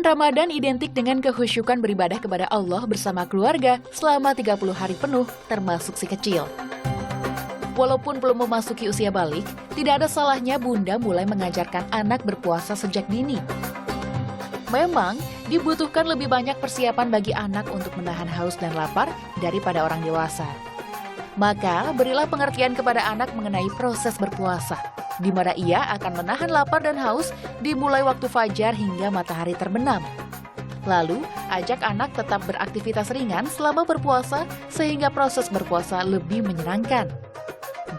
Ramadan identik dengan kehusyukan beribadah kepada Allah bersama keluarga selama 30 hari penuh, termasuk si kecil. Walaupun belum memasuki usia balik, tidak ada salahnya bunda mulai mengajarkan anak berpuasa sejak dini. Memang, dibutuhkan lebih banyak persiapan bagi anak untuk menahan haus dan lapar daripada orang dewasa. Maka, berilah pengertian kepada anak mengenai proses berpuasa, di mana ia akan menahan lapar dan haus dimulai waktu fajar hingga matahari terbenam. Lalu, ajak anak tetap beraktivitas ringan selama berpuasa sehingga proses berpuasa lebih menyenangkan.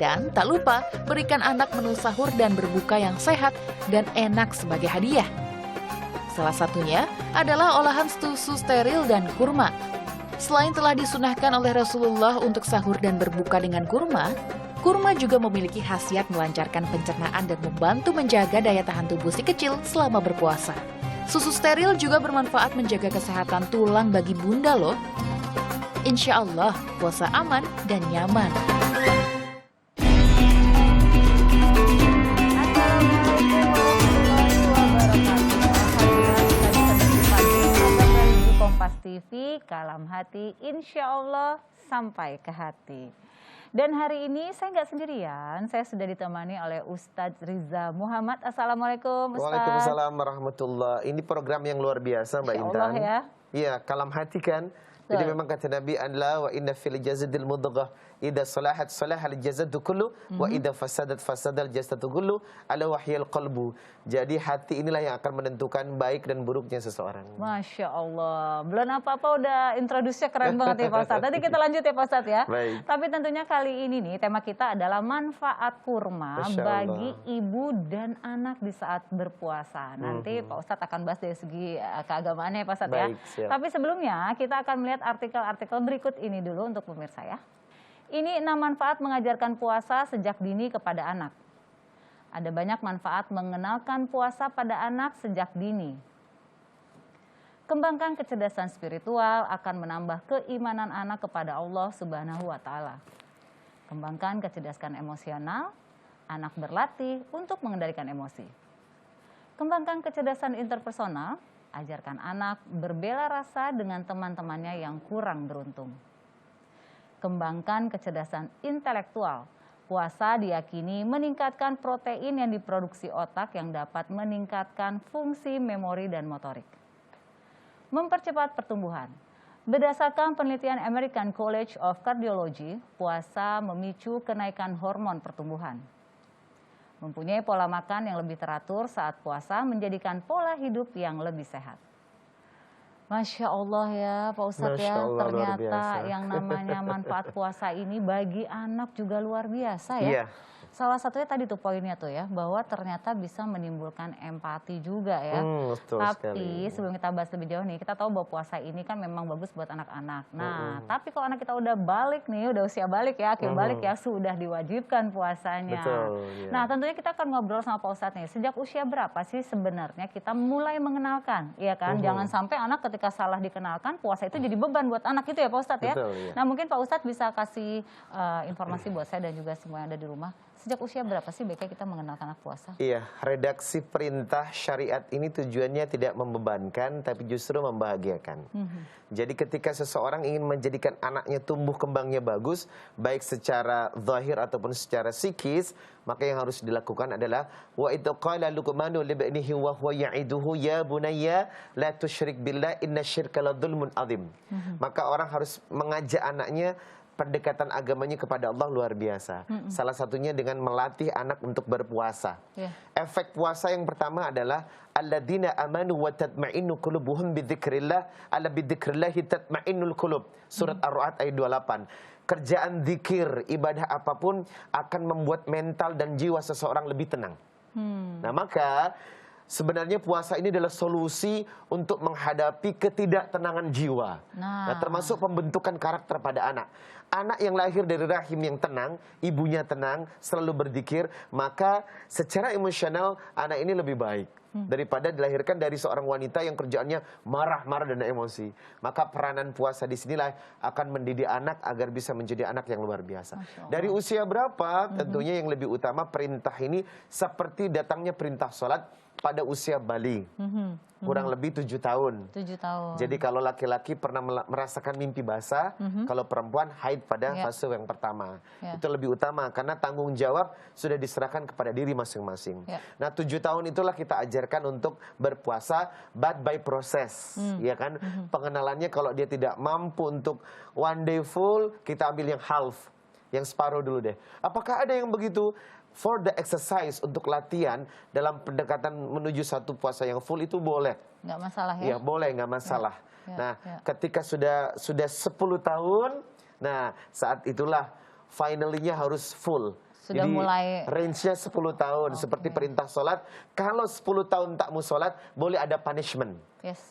Dan tak lupa, berikan anak menu sahur dan berbuka yang sehat dan enak sebagai hadiah. Salah satunya adalah olahan susu steril dan kurma. Selain telah disunahkan oleh Rasulullah untuk sahur dan berbuka dengan kurma, kurma juga memiliki khasiat melancarkan pencernaan dan membantu menjaga daya tahan tubuh si kecil selama berpuasa. Susu steril juga bermanfaat menjaga kesehatan tulang bagi bunda loh. Insya Allah, puasa aman dan nyaman. TV, Kalam Hati, insya Allah sampai ke hati. Dan hari ini saya nggak sendirian, saya sudah ditemani oleh Ustadz Riza Muhammad. Assalamualaikum Ustadz. Waalaikumsalam warahmatullahi. Ini program yang luar biasa Mbak Intan. Allah ya. Iya, Kalam Hati kan. Jadi memang kata Nabi Allah wa inna fil jasadil mudghah idza salahat salahal jasadu kullu wa idza fasadat fasadal jasadu kullu ala wahyal qalbu. Jadi hati inilah yang akan menentukan baik dan buruknya seseorang. Masya Allah, belum apa-apa udah introduksinya keren banget ya Pak Ustadz. Nanti kita lanjut ya Pak Ustadz ya. Baik. Tapi tentunya kali ini nih tema kita adalah manfaat kurma bagi ibu dan anak di saat berpuasa. Nanti Pak Ustadz akan bahas dari segi keagamaannya ya Pak Ustadz ya. Siap. Tapi sebelumnya kita akan melihat artikel-artikel berikut ini dulu untuk pemirsa ya. Ini 6 manfaat mengajarkan puasa sejak dini kepada anak. Ada banyak manfaat mengenalkan puasa pada anak sejak dini. Kembangkan kecerdasan spiritual akan menambah keimanan anak kepada Allah Subhanahu wa Ta'ala. Kembangkan kecerdasan emosional, anak berlatih untuk mengendalikan emosi. Kembangkan kecerdasan interpersonal, ajarkan anak berbela rasa dengan teman-temannya yang kurang beruntung. Kembangkan kecerdasan intelektual. Puasa diyakini meningkatkan protein yang diproduksi otak yang dapat meningkatkan fungsi memori dan motorik. Mempercepat pertumbuhan. Berdasarkan penelitian American College of Cardiology, puasa memicu kenaikan hormon pertumbuhan. Mempunyai pola makan yang lebih teratur saat puasa menjadikan pola hidup yang lebih sehat. Masya Allah ya Pak Ustadz ya, ternyata yang namanya manfaat puasa ini bagi anak juga luar biasa ya. Iya. Salah satunya tadi tuh poinnya tuh ya, bahwa ternyata bisa menimbulkan empati juga ya. Tapi sebelum kita bahas lebih jauh nih, kita tahu bahwa puasa ini kan memang bagus buat anak-anak. Nah, tapi kalau anak kita udah balik nih, udah usia balik ya, akhir balik ya, sudah diwajibkan puasanya. Betul, Nah, tentunya kita akan ngobrol sama Pak Ustadz nih, sejak usia berapa sih sebenarnya kita mulai mengenalkan, ya kan? Jangan sampai anak ketika salah dikenalkan, puasa itu jadi beban buat anak itu ya Pak Ustadz ya. Nah, mungkin Pak Ustadz bisa kasih informasi buat saya dan juga semua yang ada di rumah. Sejak usia berapa sih baiknya kita mengenalkan anak puasa? Iya, redaksi perintah syariat ini tujuannya tidak membebankan, tapi justru membahagiakan. Jadi ketika seseorang ingin menjadikan anaknya tumbuh kembangnya bagus, baik secara zahir ataupun secara psikis, maka yang harus dilakukan adalah wa idza qala luqmanu li ibnihi wa huwa ya'iduhu ya bunayya la tusyrik billah innasyirka ladzulmun adzim. Maka orang harus mengajak anaknya pendekatan agamanya kepada Allah luar biasa. Salah satunya dengan melatih anak untuk berpuasa. Efek puasa yang pertama adalah alladzina amanu wa tatma'innu qulubuhum bidzikrillah ala bidzikrillahi tatma'innul qulub. Surat Ar-Ra'd ayat 28. Kerjaan zikir, ibadah apapun akan membuat mental dan jiwa seseorang lebih tenang. Nah, maka sebenarnya puasa ini adalah solusi untuk menghadapi ketidaktenangan jiwa. Nah, termasuk pembentukan karakter pada anak. Anak yang lahir dari rahim yang tenang, ibunya tenang, selalu berzikir, maka secara emosional anak ini lebih baik daripada dilahirkan dari seorang wanita yang kerjaannya marah-marah dan emosi. Maka peranan puasa di sinilah akan mendidik anak agar bisa menjadi anak yang luar biasa. Dari usia berapa? Tentunya yang lebih utama perintah ini seperti datangnya perintah sholat pada usia balik. Kurang lebih 7 tahun. 7 tahun. Jadi kalau laki-laki pernah merasakan mimpi basah, kalau perempuan haid pada fase yang pertama. Itu lebih utama karena tanggung jawab sudah diserahkan kepada diri masing-masing. Nah 7 tahun itulah kita ajarkan untuk berpuasa but by process, ya kan? Pengenalannya kalau dia tidak mampu untuk one day full, kita ambil yang half, yang separuh dulu deh. Apakah ada yang begitu? For the exercise, untuk latihan dalam pendekatan menuju satu puasa yang full itu boleh. Nggak masalah ya? Ya boleh, nggak masalah. Ketika sudah 10 tahun, nah saat itulah finally-nya harus full. Sudah jadi mulai range-nya 10 tahun. Seperti perintah sholat, kalau 10 tahun tak mau sholat, boleh ada punishment.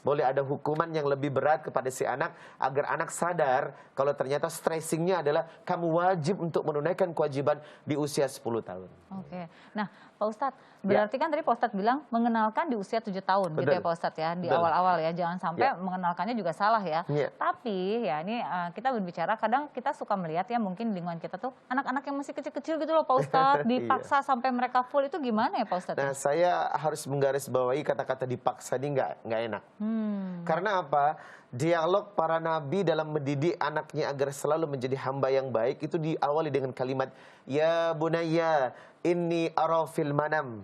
Boleh ada hukuman yang lebih berat kepada si anak, agar anak sadar kalau ternyata stressingnya adalah kamu wajib untuk menunaikan kewajiban di usia 10 tahun. Nah Pak Ustadz, berarti kan tadi Pak Ustadz bilang mengenalkan di usia 7 tahun. Betul. Gitu ya Pak Ustadz ya, di awal-awal ya, jangan sampai mengenalkannya juga salah ya. Tapi ya ini kita berbicara, kadang kita suka melihat ya mungkin di lingkungan kita tuh anak-anak yang masih kecil-kecil gitu loh Pak Ustadz, dipaksa sampai mereka full, itu gimana ya Pak Ustadz? Nah saya harus menggarisbawahi kata-kata dipaksa ini nggak enak. Karena apa? Dialog para nabi dalam mendidik anaknya agar selalu menjadi hamba yang baik itu diawali dengan kalimat ya bunayya inni ara fil manam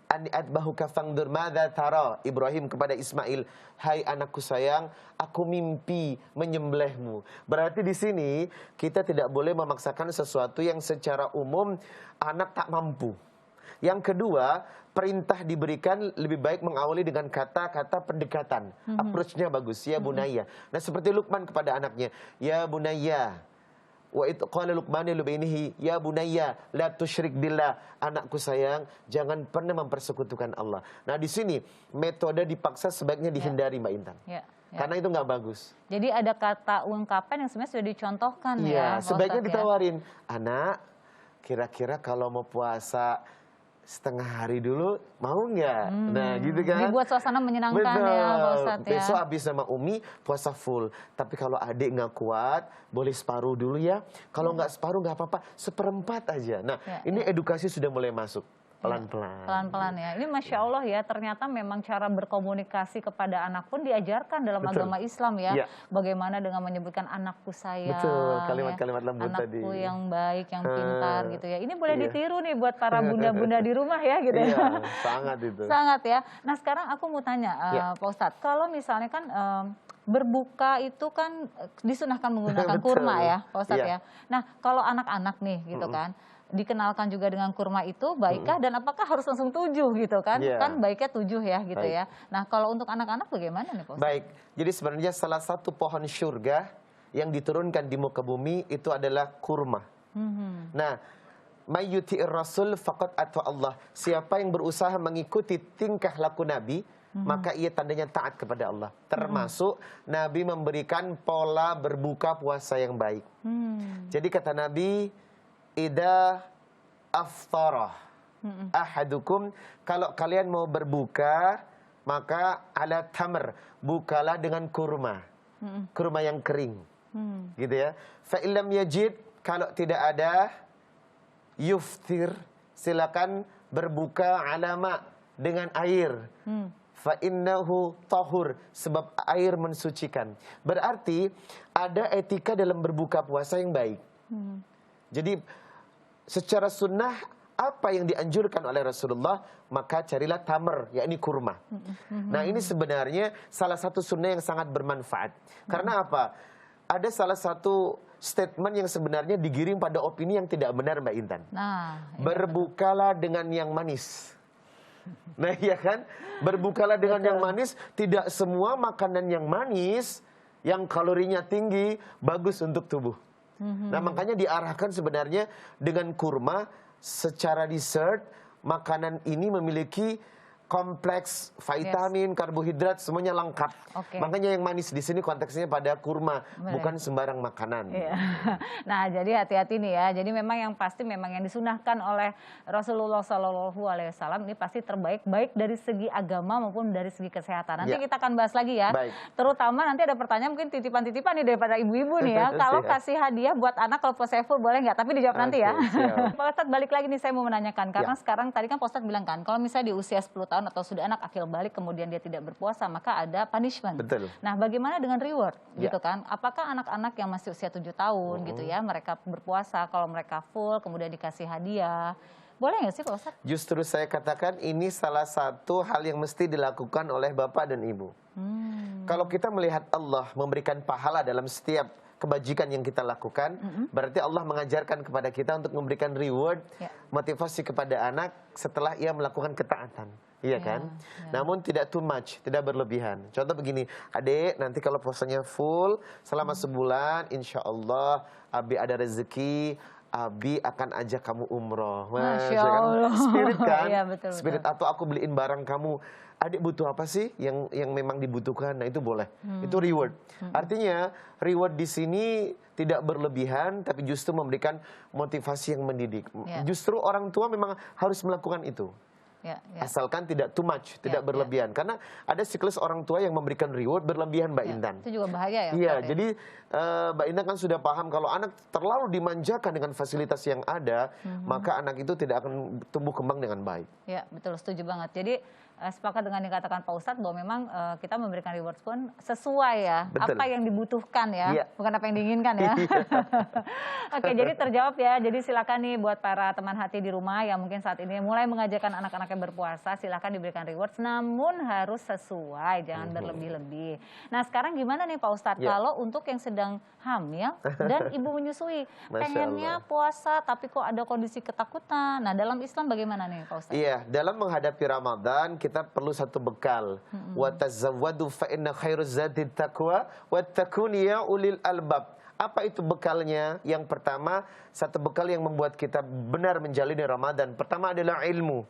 an adbahuka fangdur madza tara. Ibrahim kepada Ismail, hai anakku sayang, aku mimpi menyembelihmu. Berarti di sini kita tidak boleh memaksakan sesuatu yang secara umum anak tak mampu. Yang kedua, perintah diberikan lebih baik mengawali dengan kata-kata pendekatan. Approach-nya bagus, ya bunayya. Nah seperti Luqman kepada anaknya, ya bunayya. Wa itu qala Luqman li ibnihi, ya bunayya la tusyrik billah. Anakku sayang, jangan pernah mempersekutukan Allah. Nah di sini metode dipaksa sebaiknya dihindari Mbak Intan. Karena itu nggak bagus. Jadi ada kata ungkapan yang sebenarnya sudah dicontohkan ya. Sebaiknya ditawarin, anak kira-kira kalau mau puasa setengah hari dulu mau nggak? Nah gitu kan. Dibuat suasana menyenangkan. Betul. Ya Pak Ustadz ya. Besok habis sama Umi puasa full. Tapi kalau adik nggak kuat, boleh separuh dulu ya. Kalau nggak separuh nggak apa-apa, seperempat aja. Nah ini edukasi sudah mulai masuk. Pelan-pelan. Pelan-pelan ya. Ini Masya Allah ya, ternyata memang cara berkomunikasi kepada anak pun diajarkan dalam agama Islam ya. Bagaimana dengan menyebutkan anakku sayang. Betul, kalimat-kalimat lembut tadi. Anakku yang baik, yang pintar gitu ya. Ini boleh ditiru nih buat para bunda-bunda di rumah ya gitu ya. Sangat itu. Sangat ya. Nah sekarang aku mau tanya Pak Ustadz, kalau misalnya kan berbuka itu kan disunahkan menggunakan kurma ya Pak Ustadz ya. Nah kalau anak-anak nih gitu kan, dikenalkan juga dengan kurma itu baikkah dan apakah harus langsung 7 gitu kan? Kan baiknya 7 ya gitu ya. Nah kalau untuk anak-anak bagaimana nih Pak Ustadz? Baik, jadi sebenarnya salah satu pohon syurga yang diturunkan di muka bumi itu adalah kurma. Nah, mayyuti'ir rasul faqad ata Allah. Siapa yang berusaha mengikuti tingkah laku Nabi, maka ia tandanya taat kepada Allah. Termasuk Nabi memberikan pola berbuka puasa yang baik. Jadi kata Nabi, idza aftarah ahadukum, kalau kalian mau berbuka maka ala tamr, bukalah dengan kurma. Kurma yang kering. Gitu ya. Fa illam yajid, kalau tidak ada, yuftir, silakan berbuka alama dengan air. Fa innahu tahur, sebab air mensucikan. Berarti ada etika dalam berbuka puasa yang baik. Jadi secara sunnah apa yang dianjurkan oleh Rasulullah, maka carilah tamar, yakni kurma. Nah ini sebenarnya salah satu sunnah yang sangat bermanfaat. Karena apa? Ada salah satu statement yang sebenarnya digiring pada opini yang tidak benar Mbak Intan. Berbukalah dengan yang manis. Nah iya kan? Berbukalah dengan yang manis. Tidak semua makanan yang manis, yang kalorinya tinggi, bagus untuk tubuh. Nah makanya diarahkan sebenarnya dengan kurma secara dessert, makanan ini memiliki kompleks vitamin, karbohidrat, semuanya lengkap. Makanya yang manis di sini konteksnya pada kurma, bukan sembarang makanan. Nah, jadi hati-hati nih ya. Jadi memang yang pasti memang yang disunahkan oleh Rasulullah SAW ini pasti terbaik, baik dari segi agama maupun dari segi kesehatan. Nanti kita akan bahas lagi ya. Terutama nanti ada pertanyaan mungkin titipan-titipan nih daripada ibu-ibu nih ya. Kalau kasih hadiah buat anak kalau puasa full boleh nggak? Tapi dijawab nanti ya. Pak Ustadz balik lagi nih, saya mau menanyakan karena sekarang tadi kan Pak Ustadz bilang kan kalau misalnya di usia 10 tahun tahun atau sudah anak akil balik kemudian dia tidak berpuasa, maka ada punishment. Betul. Nah, bagaimana dengan reward Ya. gitu kan? Apakah anak-anak yang masih usia 7 tahun gitu ya, mereka berpuasa, kalau mereka full kemudian dikasih hadiah, boleh nggak sih Pak Ustadz? Justru saya katakan ini salah satu hal yang mesti dilakukan oleh bapak dan ibu. Kalau kita melihat Allah memberikan pahala dalam setiap kebajikan yang kita lakukan, berarti Allah mengajarkan kepada kita untuk memberikan reward, motivasi kepada anak setelah ia melakukan ketaatan. Iya kan? Namun tidak too much, tidak berlebihan. Contoh begini, adik nanti kalau puasanya full selama sebulan, insya Allah Abi ada rezeki, Abi akan ajak kamu umroh. Masya Allah. Spirit kan? Iya, betul, Spirit, atau aku beliin barang kamu. Adik butuh apa sih yang memang dibutuhkan? Nah itu boleh. Itu reward. Artinya reward di sini tidak berlebihan, tapi justru memberikan motivasi yang mendidik. Justru orang tua memang harus melakukan itu. Asalkan tidak too much, tidak berlebihan. Karena ada siklus orang tua yang memberikan reward berlebihan, Mbak Intan. Itu juga bahaya ya? Iya, jadi Mbak Intan kan sudah paham kalau anak terlalu dimanjakan dengan fasilitas yang ada, maka anak itu tidak akan tumbuh kembang dengan baik. Ya, betul, setuju banget. Jadi sepakat dengan yang dikatakan Pak Ustadz bahwa memang kita memberikan rewards pun sesuai ya, Betul. apa yang dibutuhkan ya, bukan apa yang diinginkan ya. Oke, jadi terjawab ya. Jadi silakan nih buat para teman hati di rumah yang mungkin saat ini mulai mengajarkan anak-anaknya berpuasa, silakan diberikan rewards, namun harus sesuai, jangan berlebih-lebih. Nah sekarang gimana nih Pak Ustadz, kalau untuk yang sedang hamil dan ibu menyusui, pengennya puasa tapi kok ada kondisi ketakutan. Nah dalam Islam bagaimana nih Pak Ustadz? Iya, dalam menghadapi Ramadan kita perlu satu bekal. Wa tazawwadu fa inna khairuz zadi taqwa wattaqun ya ulil albab. Apa itu bekalnya? Yang pertama, satu bekal yang membuat kita benar menjalani Ramadan. Pertama adalah ilmu.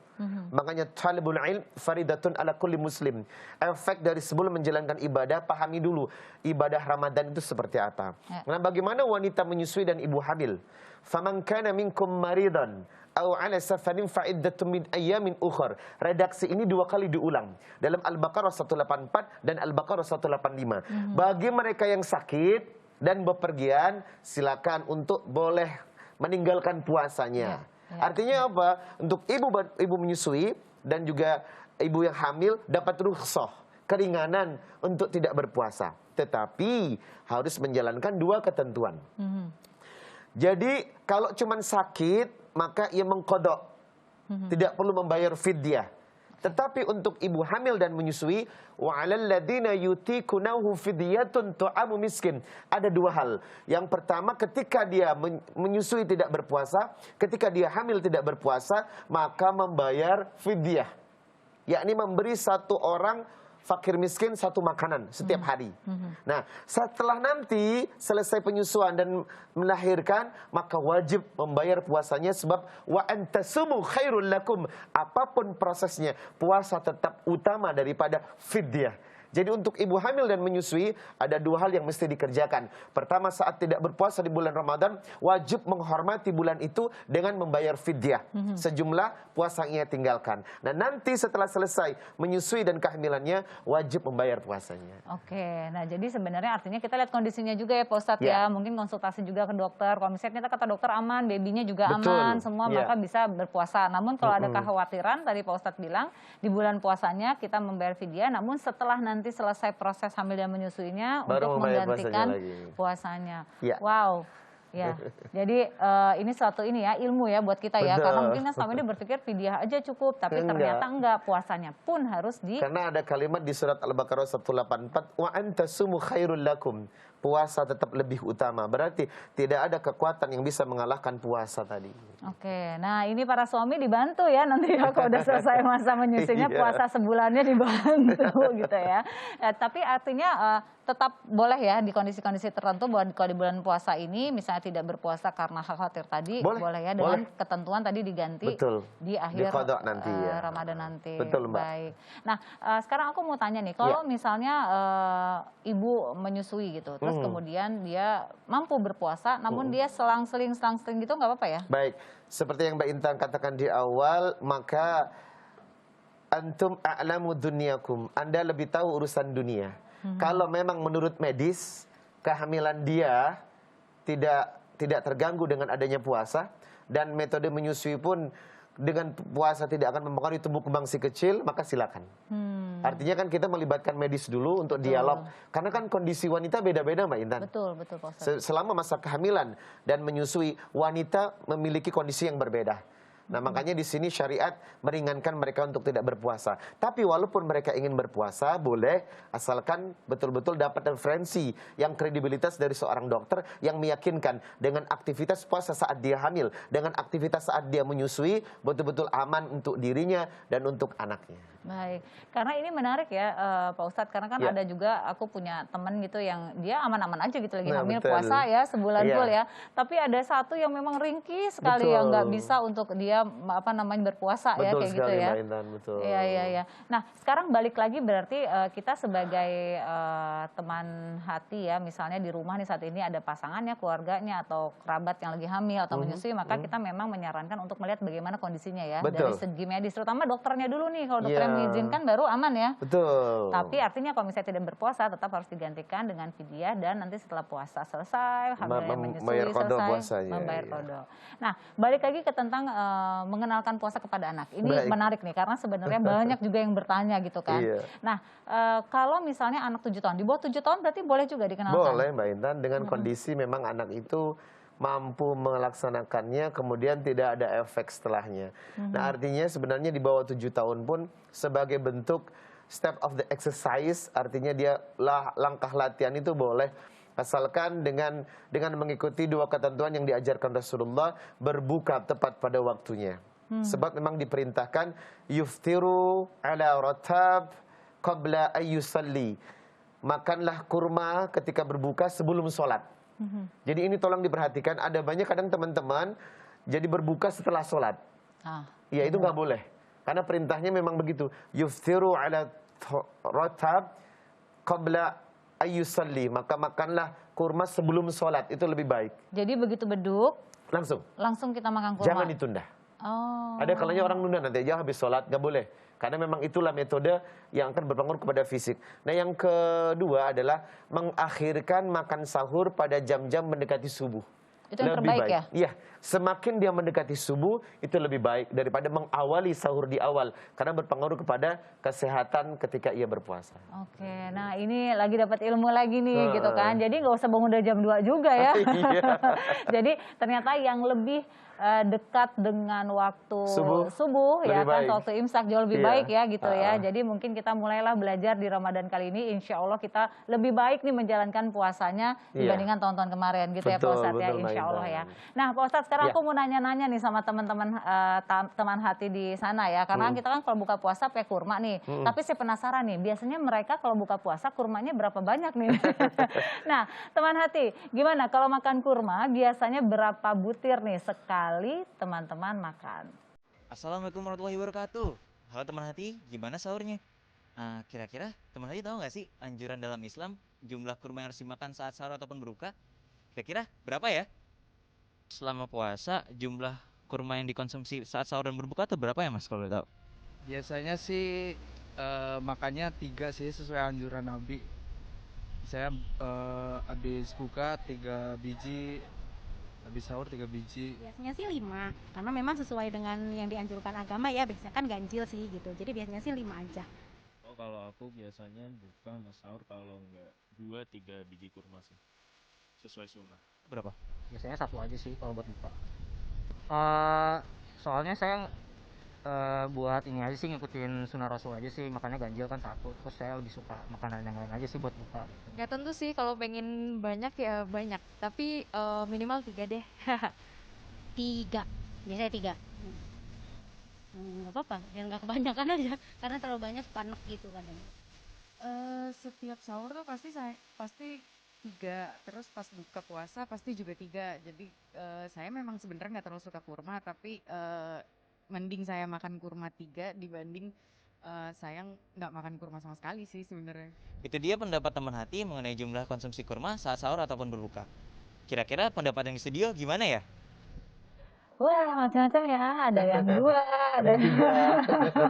Makanya talibul ilm faridatun ala kulli muslim. Efek dari sebelum menjalankan ibadah, pahami dulu ibadah Ramadan itu seperti apa. Nah, bagaimana wanita menyusui dan ibu hamil? Faman kana minkum maridan aw ala safarin fa iddatun min ayyamin ukhar. Redaksi ini 2 kali diulang dalam Al-Baqarah 184 dan Al-Baqarah 185. Bagi mereka yang sakit dan bepergian, silakan untuk boleh meninggalkan puasanya. Artinya apa? Untuk ibu menyusui dan juga ibu yang hamil dapat rukhsah, keringanan untuk tidak berpuasa. Tetapi harus menjalankan 2 ketentuan. Jadi kalau cuma sakit, maka ia mengqadha. Tidak perlu membayar fidyah. Tetapi untuk ibu hamil dan menyusui, wa 'alal ladzina yutiqunahu fidyatun tu'amu miskin. Ada 2 hal. Yang pertama, ketika dia menyusui tidak berpuasa, ketika dia hamil tidak berpuasa, maka membayar fidyah. Yakni memberi 1 orang fakir miskin 1 makanan setiap hari. Nah, setelah nanti selesai penyusuan dan melahirkan, maka wajib membayar puasanya, sebab wa antasumu khairul lakum. Apapun prosesnya, puasa tetap utama daripada fidyah. Jadi untuk ibu hamil dan menyusui ada 2 hal yang mesti dikerjakan. Pertama, saat tidak berpuasa di bulan Ramadan, wajib menghormati bulan itu dengan membayar fidyah sejumlah puasa yang ia tinggalkan. Nah nanti setelah selesai menyusui dan kehamilannya, wajib membayar puasanya. Oke, nah jadi sebenarnya artinya kita lihat kondisinya juga ya Pak Ustadz ya. Mungkin konsultasi juga ke dokter. Kalau misalnya kita kata dokter aman, babynya juga aman, semua maka bisa berpuasa. Namun kalau ada kekhawatiran, tadi Pak Ustadz bilang di bulan puasanya kita membayar fidyah, namun setelah nanti selesai proses hamil dan menyusuinya baru untuk menggantikan puasanya. Wow. Ya, jadi ini suatu ilmu ya buat kita ya. Karena mungkin kan selama ini berpikir fidyah aja cukup, tapi ternyata enggak, puasanya pun harus Karena ada kalimat di surat Al-Baqarah 184, wa antasumu khairul lakum. Puasa tetap lebih utama. Berarti tidak ada kekuatan yang bisa mengalahkan puasa tadi. Oke, nah ini para suami dibantu ya nanti ya kalau udah selesai masa menyusuinya, puasa sebulannya dibantu gitu ya. Tapi artinya tetap boleh ya di kondisi-kondisi tertentu, bahwa kalau di bulan puasa ini misalnya tidak berpuasa karena khawatir tadi, boleh ya dengan ketentuan tadi diganti di akhir nanti, Ramadan nanti. Betul, Mbak. Baik. Nah sekarang aku mau tanya nih, kalau misalnya ibu menyusui gitu, terus kemudian dia mampu berpuasa, namun dia selang-seling gitu, nggak apa-apa ya? Baik, seperti yang Mbak Intan katakan di awal, maka antum a'lamu dunyakum, Anda lebih tahu urusan dunia. Kalau memang menurut medis kehamilan dia tidak terganggu dengan adanya puasa, dan metode menyusui pun dengan puasa tidak akan mempengaruhi tumbuh kembang si kecil, maka silakan. Artinya kan kita melibatkan medis dulu untuk dialog. Karena kan kondisi wanita beda-beda Mbak Intan. Betul, betul Pak Ustadz. Selama masa kehamilan dan menyusui, wanita memiliki kondisi yang berbeda. Nah, makanya di sini syariat meringankan mereka untuk tidak berpuasa. Tapi walaupun mereka ingin berpuasa, boleh, asalkan betul-betul dapat referensi yang kredibilitas dari seorang dokter yang meyakinkan dengan aktivitas puasa saat dia hamil, dengan aktivitas saat dia menyusui, betul-betul aman untuk dirinya dan untuk anaknya. Baik, karena ini menarik ya Pak Ustadz, karena kan ada juga aku punya teman gitu yang dia aman-aman aja gitu lagi hamil, betul. puasa ya sebulan full ya. Tapi ada satu yang memang ringkih sekali yang nggak bisa untuk dia berpuasa ya kayak gitu ya. Mbak Intan, betul. Iya. Nah sekarang balik lagi berarti kita sebagai teman hati ya, misalnya di rumah nih saat ini ada pasangannya, keluarganya atau kerabat yang lagi hamil atau menyusui, maka kita memang menyarankan untuk melihat bagaimana kondisinya ya dari segi medis, terutama dokternya dulu nih. Kalau dokternya mengizinkan baru aman ya. Betul. Tapi artinya kalau misalnya tidak berpuasa tetap harus digantikan dengan fidyah, dan nanti setelah puasa selesai, hamilnya menyusui selesai, membayar qada. Nah, balik lagi ke tentang mengenalkan puasa kepada anak. Ini menarik nih karena sebenarnya banyak juga yang bertanya gitu kan. Nah, kalau misalnya anak 7 tahun, di bawah 7 tahun berarti boleh juga dikenalkan? Boleh Mbak Intan, dengan kondisi memang anak itu mampu melaksanakannya, kemudian tidak ada efek setelahnya. Nah, artinya sebenarnya di bawah 7 tahun pun sebagai bentuk step of the exercise, artinya dia langkah latihan itu boleh, asalkan dengan mengikuti 2 ketentuan yang diajarkan Rasulullah, berbuka tepat pada waktunya. Sebab memang diperintahkan yuftiru ala ratab qabla ayyusalli. Makanlah kurma ketika berbuka sebelum sholat. Jadi ini tolong diperhatikan, ada banyak kadang teman-teman jadi berbuka setelah sholat. Ya itu nggak boleh, karena perintahnya memang begitu. Yuftiru ala ratab qabla ayyusalli, maka makanlah kurma sebelum sholat, itu lebih baik. Jadi begitu beduk langsung kita makan kurma, jangan ditunda. Ada kalanya orang nunda, nanti aja habis sholat, nggak boleh. Karena memang itulah metode yang akan berpengaruh kepada fisik. Nah, yang kedua adalah mengakhirkan makan sahur pada jam-jam mendekati subuh. Itu yang terbaik ya? Iya, semakin dia mendekati subuh itu lebih baik daripada mengawali sahur di awal, karena berpengaruh kepada kesehatan ketika ia berpuasa. Oke, nah ini lagi dapat ilmu lagi nih gitu kan. Jadi nggak usah bangun dari jam 2 juga ya. Jadi ternyata yang lebih dekat dengan waktu subuh ya kan, waktu imsak jauh lebih baik ya gitu ya. Jadi mungkin kita mulailah belajar di Ramadan kali ini, insya Allah kita lebih baik nih menjalankan puasanya dibandingkan tahun-tahun kemarin gitu ya Pak Ustadz ya, insya Allah ya. Nah Pak Ustadz, sekarang aku mau nanya-nanya nih sama teman-teman teman hati di sana ya, karena kita kan kalau buka puasa pakai kurma nih, tapi saya penasaran nih, biasanya mereka kalau buka puasa kurmanya berapa banyak nih? Nah teman hati, gimana kalau makan kurma biasanya berapa butir nih sekali teman-teman makan? Assalamualaikum warahmatullahi wabarakatuh. Halo teman hati, gimana sahurnya? Kira-kira teman hati tahu nggak sih anjuran dalam Islam jumlah kurma yang harus dimakan saat sahur ataupun berbuka? Kira-kira berapa ya? Selama puasa jumlah kurma yang dikonsumsi saat sahur dan berbuka itu berapa ya Mas kalau boleh tahu? Biasanya sih makannya 3 sih sesuai anjuran Nabi. Saya habis buka 3 biji, habis sahur 3 biji. Biasanya sih 5, karena memang sesuai dengan yang dianjurkan agama ya, biasanya kan ganjil sih gitu. Jadi biasanya sih 5 aja. Oh, kalau aku biasanya buka sama sahur kalau enggak 2-3 biji kurma sih. Sesuai sunnah. Berapa? Biasanya 1 aja sih kalau buat buka. Soalnya saya buat ini aja sih, ngikutin sunnah Rasul aja sih, makanya ganjil kan 1. Terus saya lebih suka makanan yang lain aja sih buat buka. Nggak tentu sih, kalau pengen banyak ya banyak, tapi minimal 3 deh. 3, biasanya 3. Nggak apa-apa, yang nggak kebanyakan aja, karena terlalu banyak panek gitu kadang. Setiap sahur tuh pasti 3, terus pas buka puasa pasti juga 3. Jadi saya memang sebenarnya nggak terlalu suka kurma, tapi mending saya makan kurma 3 dibanding saya nggak makan kurma sama sekali sih sebenarnya. Itu dia pendapat teman hati mengenai jumlah konsumsi kurma saat sahur ataupun berbuka. Kira-kira pendapat yang di studio gimana ya? Wah, macam-macam ya. Ada yang 2, ada yang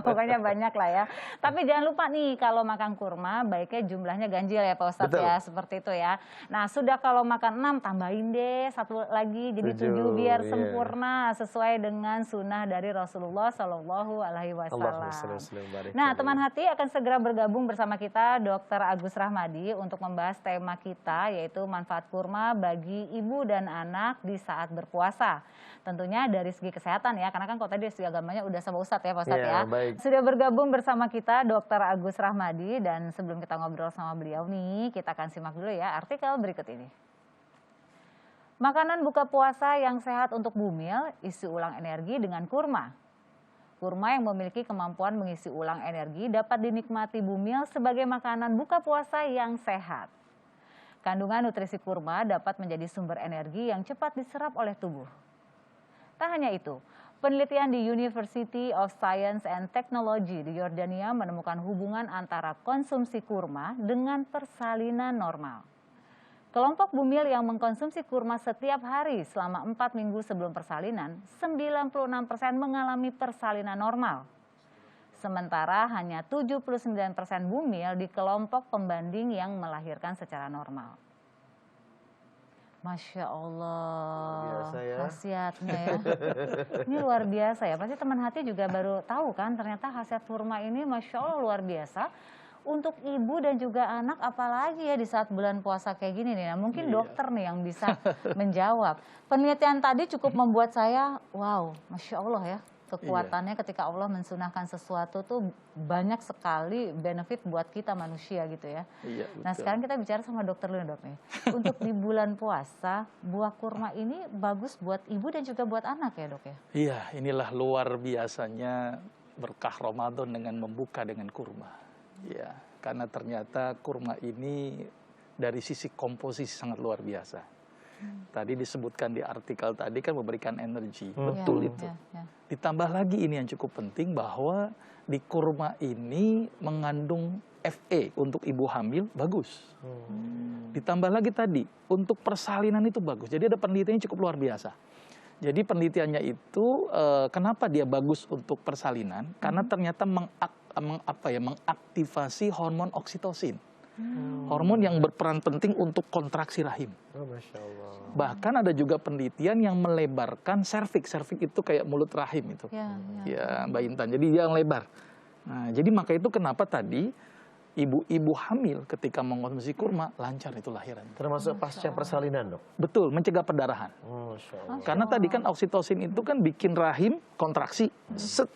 pokoknya banyak lah ya. Tapi jangan lupa nih, kalau makan kurma baiknya jumlahnya ganjil ya Pak Ustadz Betul. ya, seperti itu ya. Nah, sudah kalau makan 6 tambahin deh 1 lagi jadi 7 biar iya. sempurna sesuai dengan sunnah dari Rasulullah Shallallahu Alaihi Allahumma Wasallam. shalli wa sallim barik Nah, alaihi. teman hati akan segera bergabung bersama kita Dr. Agus Rahmadi untuk membahas tema kita yaitu manfaat kurma bagi ibu dan anak di saat berpuasa. Tentunya dari segi kesehatan ya, karena kan kalau tadi dari segi agamanya udah sama Ustadz ya Pak Ustadz ya. Baik. Sudah bergabung bersama kita Dr. Agus Rahmadi dan sebelum kita ngobrol sama beliau nih, kita akan simak dulu ya artikel berikut ini. Makanan buka puasa yang sehat untuk bumil, isi ulang energi dengan kurma. Kurma yang memiliki kemampuan mengisi ulang energi dapat dinikmati bumil sebagai makanan buka puasa yang sehat. Kandungan nutrisi kurma dapat menjadi sumber energi yang cepat diserap oleh tubuh. Tak hanya itu, penelitian di University of Science and Technology di Yordania menemukan hubungan antara konsumsi kurma dengan persalinan normal. Kelompok bumil yang mengkonsumsi kurma setiap hari selama 4 minggu sebelum persalinan, 96% mengalami persalinan normal. Sementara hanya 79% bumil di kelompok pembanding yang melahirkan secara normal. Masya Allah, biasa ya. khasiatnya ya. Ini luar biasa ya, pasti teman hati juga baru tahu kan ternyata khasiat kurma ini Masya Allah luar biasa. Untuk ibu dan juga anak apalagi ya di saat bulan puasa kayak gini nih. Nah, mungkin dokter nih yang bisa menjawab. Penelitian tadi cukup membuat saya wow, Masya Allah ya. Kekuatannya ketika Allah mensunahkan sesuatu tuh banyak sekali benefit buat kita manusia gitu ya. Iya, Nah betul. sekarang kita bicara sama dokter dulu dok nih. Untuk di bulan puasa, buah kurma ini bagus buat ibu dan juga buat anak ya dok ya? Iya, inilah luar biasanya berkah Ramadan dengan membuka dengan kurma. Ya, karena ternyata kurma ini dari sisi komposisi sangat luar biasa. Tadi disebutkan di artikel tadi kan memberikan energi, betul Ya, itu. ya. Ditambah lagi ini yang cukup penting bahwa di kurma ini mengandung Fe untuk ibu hamil bagus. Ditambah lagi tadi untuk persalinan itu bagus. Jadi ada penelitiannya cukup luar biasa. Jadi penelitiannya itu kenapa dia bagus untuk persalinan? Karena ternyata mengaktifasi hormon oksitosin. Hormon yang berperan penting untuk kontraksi rahim. Oh, Masya Allah. Bahkan ada juga penelitian yang melebarkan serviks. Serviks itu kayak mulut rahim itu. Ya, Mbak Intan. Jadi dia yang lebar. Nah, jadi maka itu kenapa tadi ibu-ibu hamil ketika mengkonsumsi kurma lancar itu lahirannya. Termasuk pasca persalinan dok? Betul, mencegah perdarahan. Masya Allah. Karena tadi kan oksitosin itu kan bikin rahim kontraksi, set,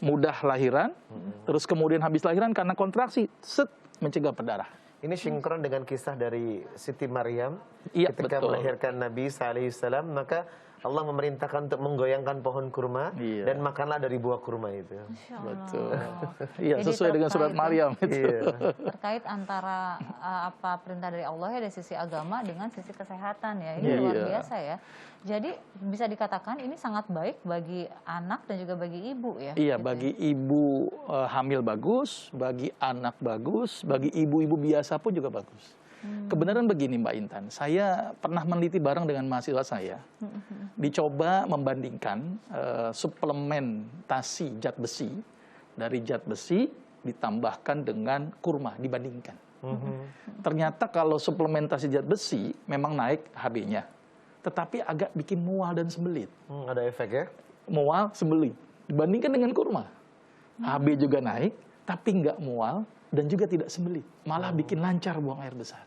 mudah lahiran, terus kemudian habis lahiran karena kontraksi, set, mencegah perdarahan. Ini sinkron dengan kisah dari Siti Maryam Iya, ketika betul. melahirkan Nabi SAW, maka Allah memerintahkan untuk menggoyangkan pohon kurma dan makanlah dari buah kurma itu. Betul. Iya, Jadi sesuai dengan surat terkait Maryam itu. terkait antara apa perintah dari Allah ya dari sisi agama dengan sisi kesehatan ya. Ini Iya. luar biasa ya. Jadi bisa dikatakan ini sangat baik bagi anak dan juga bagi ibu ya. Iya, gitu bagi ibu hamil bagus, bagi anak bagus, bagi ibu-ibu biasa pun juga bagus. Kebenaran begini Mbak Intan, saya pernah meneliti bareng dengan mahasiswa saya, dicoba membandingkan suplementasi zat besi, dari zat besi ditambahkan dengan kurma, dibandingkan. Ternyata kalau suplementasi zat besi memang naik HB-nya, tetapi agak bikin mual dan sembelit. Ada efek ya? Mual, sembelit. Dibandingkan dengan kurma, HB juga naik, tapi nggak mual dan juga tidak sembelit. Malah bikin lancar buang air besar.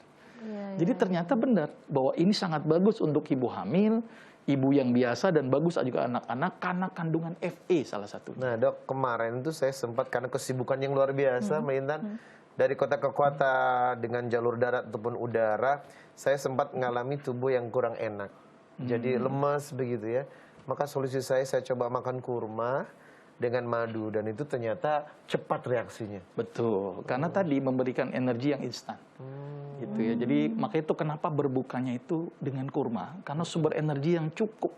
Jadi ternyata benar bahwa ini sangat bagus untuk ibu hamil, ibu yang biasa, dan bagus juga anak-anak karena kandungan Fe salah satu. Nah dok, kemarin itu saya sempat karena kesibukan yang luar biasa Mbak Intan, dari kota ke kota dengan jalur darat ataupun udara, saya sempat mengalami tubuh yang kurang enak. Jadi lemas begitu ya. Maka solusi saya coba makan kurma dengan madu, dan itu ternyata cepat reaksinya. Betul, karena tadi memberikan energi yang instan. Gitu ya. Jadi makanya itu kenapa berbukanya itu dengan kurma, karena sumber energi yang cukup.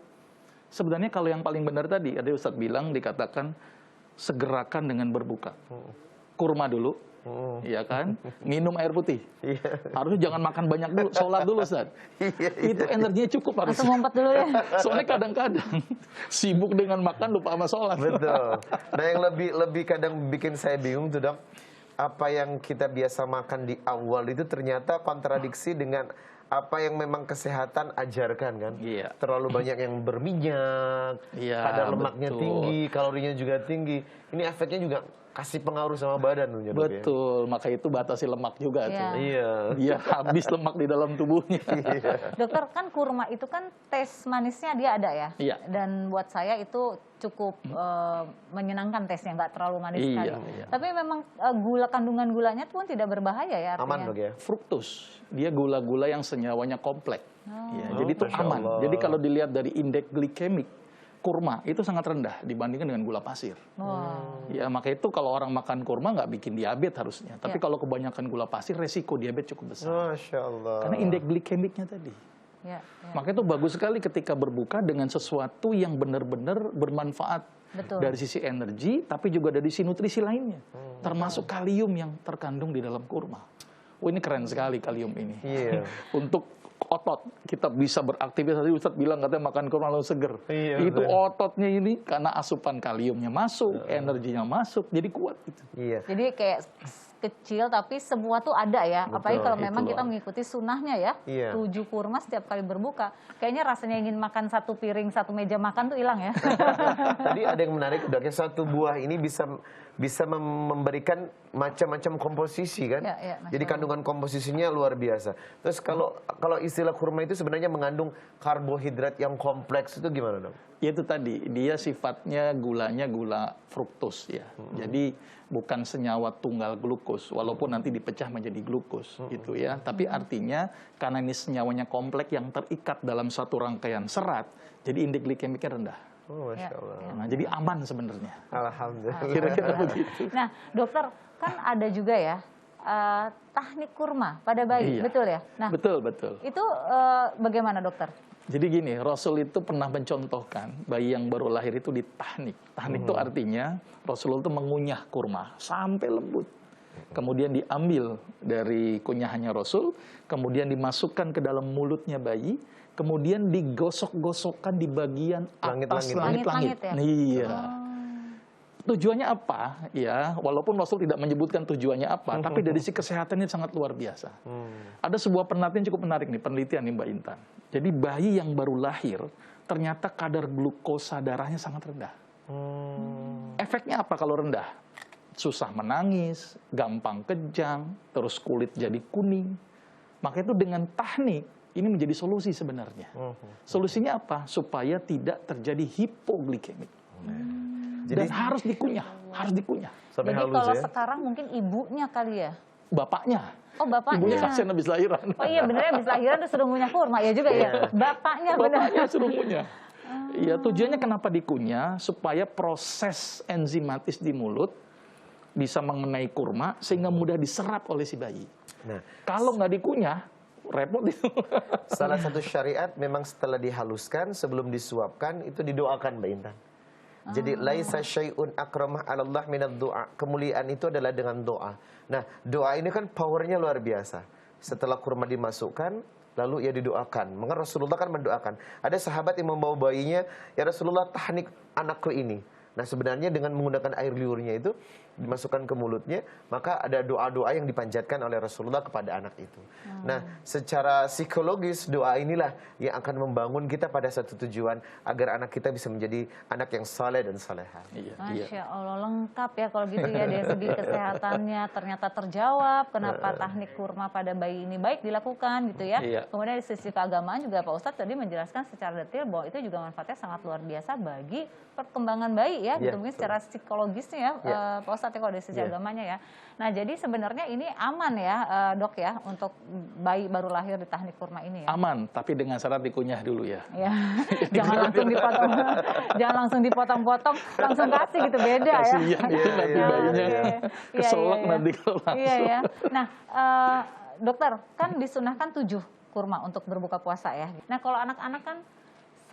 Sebenarnya kalau yang paling benar tadi, ada Ustadz bilang dikatakan segerakan dengan berbuka. Kurma dulu, ya kan? Minum air putih. Iya. Harusnya jangan makan banyak dulu, sholat dulu, Ustaz. Itu energinya cukup harus. Langsung ngumpet dulu ya. Soalnya kadang-kadang sibuk dengan makan lupa sama sholat. Betul. Nah, yang lebih kadang bikin saya bingung tuh, Dok, apa yang kita biasa makan di awal itu ternyata kontradiksi dengan apa yang memang kesehatan ajarkan kan. Iya. Terlalu banyak yang berminyak, Iya, kadar lemaknya betul. tinggi, kalorinya juga tinggi. Ini efeknya juga kasih pengaruh sama badan tuh, Dok, ya. Betul, maka itu batasi lemak juga Iya. tuh. Iya. Dia habis lemak di dalam tubuhnya. Dokter, kan kurma itu kan tes manisnya dia ada ya? Iya. Dan buat saya itu cukup menyenangkan tesnya, nggak terlalu manis Iya, sekali. iya. Tapi memang kandungan gulanya pun tidak berbahaya ya artinya? Aman, Dok, ya. Fruktus, dia gula-gula yang senyawanya kompleks. Ya, jadi itu Masya aman. Allah. Jadi kalau dilihat dari indeks glikemik, kurma itu sangat rendah dibandingkan dengan gula pasir. Wow. Ya, maka itu kalau orang makan kurma nggak bikin diabetes harusnya. Tapi Ya. kalau kebanyakan gula pasir, resiko diabetes cukup besar. Masya Allah. Karena indeks glikemiknya tadi. Ya, ya. Maka itu bagus sekali ketika berbuka dengan sesuatu yang benar-benar bermanfaat. Betul. Dari sisi energi, tapi juga dari sisi nutrisi lainnya. Termasuk kalium yang terkandung di dalam kurma. Oh, ini keren sekali kalium ini. Iya. Untuk otot, kita bisa beraktivitas. Tadi Ustadz bilang katanya makan kurma lalu seger. Iya, Itu betul. ototnya ini karena asupan kaliumnya masuk, energinya masuk, jadi kuat gitu. Iya. Jadi kayak kecil tapi semua tuh ada ya. Betul, Apalagi kalau itu memang kita loh. mengikuti sunnahnya ya. Iya. 7 kurma setiap kali berbuka. Kayaknya rasanya ingin makan satu piring, satu meja makan tuh hilang ya. Tadi ada yang menarik, Dok, ya, satu buah ini bisa memberikan macam-macam komposisi kan. Ya, ya, Masya Jadi Allah. kandungan komposisinya luar biasa. Terus kalau istilah kurma itu sebenarnya mengandung karbohidrat yang kompleks, itu gimana, Dok? Itu tadi, dia sifatnya gulanya gula fruktus ya. Jadi bukan senyawa tunggal glukos, walaupun nanti dipecah menjadi glukos gitu ya. Tapi artinya karena ini senyawanya kompleks yang terikat dalam satu rangkaian serat, jadi indeks glikemiknya rendah. Oh, Masya Ya, Allah. Nah, jadi aman sebenarnya. Alhamdulillah. Kira-kira begitu. Nah, dokter, kan ada juga ya teknik kurma pada bayi, Iya. betul ya? Nah, Betul, betul. itu bagaimana dokter? Jadi gini, Rasul itu pernah mencontohkan bayi yang baru lahir itu ditahnik. Tahnik itu artinya Rasulullah itu mengunyah kurma sampai lembut. Kemudian diambil dari kunyahannya Rasul, kemudian dimasukkan ke dalam mulutnya bayi, kemudian digosok-gosokkan di bagian atas Langit-langit. langit-langit. Langit-langit ya? Iya. Tujuannya apa? Ya, walaupun Rasul tidak menyebutkan tujuannya apa, tapi dari sisi kesehatannya sangat luar biasa. Ada sebuah penelitian cukup menarik nih, penelitian nih Mbak Intan. Jadi bayi yang baru lahir, ternyata kadar glukosa darahnya sangat rendah. Efeknya apa kalau rendah? Susah menangis, gampang kejang, terus kulit jadi kuning. Maka itu dengan tahnik, ini menjadi solusi sebenarnya. Solusinya apa? Supaya tidak terjadi hipoglikemik. Dan harus dikunyah, harus dikunyah. Sampai Jadi halus kalau ya. sekarang mungkin ibunya kali ya? Bapaknya. Oh, bapaknya. Ibunya kasihan habis lahiran. Oh iya, benernya habis lahiran tuh suruh ngunyah kurma ya juga ya. Bapaknya benar. Bapaknya suruh ngunyah. Iya, tujuannya kenapa dikunyah? Supaya proses enzimatis di mulut bisa mengenai kurma sehingga mudah diserap oleh si bayi. Nah, Kalau nggak dikunyah, repot itu. salah satu syariat memang setelah dihaluskan, sebelum disuapkan, itu didoakan, Mbak Intan. Jadi laisa syai'un akramah 'alallah minad du'a. Kemuliaan itu adalah dengan doa. Nah, doa ini kan powernya luar biasa. Setelah kurma dimasukkan, lalu ia didoakan. Maka Rasulullah kan mendoakan. Ada sahabat yang membawa bayinya, ya Rasulullah tahnik anakku ini. Nah, sebenarnya dengan menggunakan air liurnya itu dimasukkan ke mulutnya, maka ada doa-doa yang dipanjatkan oleh Rasulullah kepada anak itu. Nah, secara psikologis doa inilah yang akan membangun kita pada satu tujuan agar anak kita bisa menjadi anak yang saleh dan salehah. Iya, Masya Allah, lengkap ya kalau gitu ya dari segi kesehatannya ternyata terjawab kenapa teknik kurma pada bayi ini baik dilakukan gitu ya. Iya. Kemudian dari sisi keagamaan juga Pak Ustadz tadi menjelaskan secara detail bahwa itu juga manfaatnya sangat luar biasa bagi perkembangan bayi ya, gitu Iya, mungkin betul. secara psikologisnya ya, Iya. Pak Ustadz ya kalau dari sisi Iya. agamanya ya. Nah jadi sebenarnya ini aman ya dok ya untuk bayi baru lahir di teknik kurma ini ya. Aman, tapi dengan syarat dikunyah dulu ya. Ya, jangan langsung dipotong, jangan langsung dipotong-potong, langsung kasih gitu beda ya. Kasihan itu nanti Ya, bayinya oke. keselak Iya. nanti kalau langsung. Iya ya. Nah, dokter kan disunahkan 7 kurma untuk berbuka puasa ya. Nah kalau anak-anak kan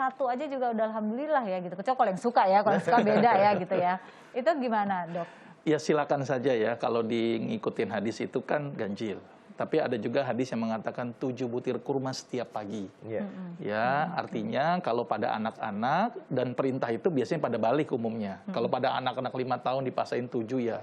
satu aja juga udah alhamdulillah ya gitu. Kecuali kalau yang suka ya, kalau yang suka beda ya gitu ya. Itu gimana dok? Ya silakan saja ya, kalau ngikutin hadis itu kan ganjil. Tapi ada juga hadis yang mengatakan 7 butir kurma setiap pagi. Ya, artinya kalau pada anak-anak, dan perintah itu biasanya pada balik umumnya. Kalau pada anak-anak 5 tahun dipasain 7 ya,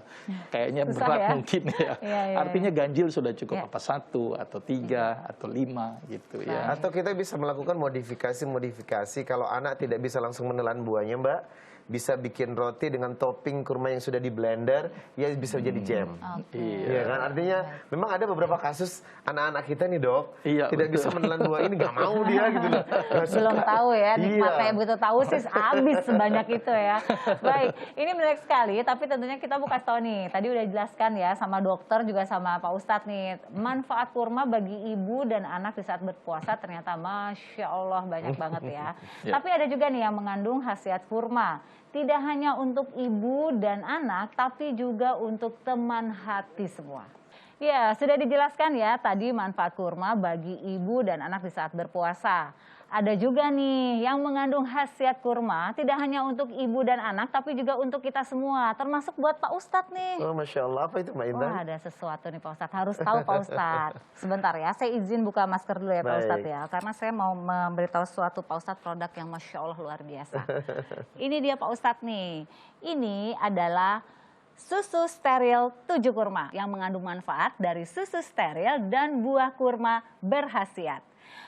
kayaknya Susah berat ya? mungkin ya. Iya. Artinya ganjil sudah cukup, apa 1 atau 3 atau 5 gitu ya. Atau kita bisa melakukan modifikasi kalau anak tidak bisa langsung menelan buahnya, Mbak. Bisa bikin roti dengan topping kurma yang sudah di blender, ya bisa jadi jam. Iya kan? Artinya memang ada beberapa kasus anak-anak kita nih, Dok, tidak bisa menelan buah ini, nggak mau dia gitu loh. Belum tahu ya, nikmatnya begitu tahu sih habis sebanyak itu ya. Baik, ini menarik sekali, tapi tentunya kita bukan tahu nih. Tadi udah jelaskan ya sama dokter juga sama Pak Ustadz nih, manfaat kurma bagi ibu dan anak di saat berpuasa ternyata Masya Allah banyak banget ya. Tapi ada juga nih yang mengandung khasiat kurma. Tidak hanya untuk ibu dan anak, tapi juga untuk teman hati semua. Ya, sudah dijelaskan ya tadi manfaat kurma bagi ibu dan anak di saat berpuasa. Ada juga nih yang mengandung khasiat kurma, tidak hanya untuk ibu dan anak, tapi juga untuk kita semua, termasuk buat Pak Ustadz nih. Oh, Masya Allah, apa itu Mbak Intan? Wah, ada sesuatu nih Pak Ustadz, harus tahu Pak Ustadz. Sebentar ya, saya izin buka masker dulu ya Pak Ustadz ya, karena saya mau memberitahu sesuatu Pak Ustadz, produk yang Masya Allah luar biasa. Ini dia Pak Ustadz nih, ini adalah susu steril 7 kurma yang mengandung manfaat dari susu steril dan buah kurma berkhasiat.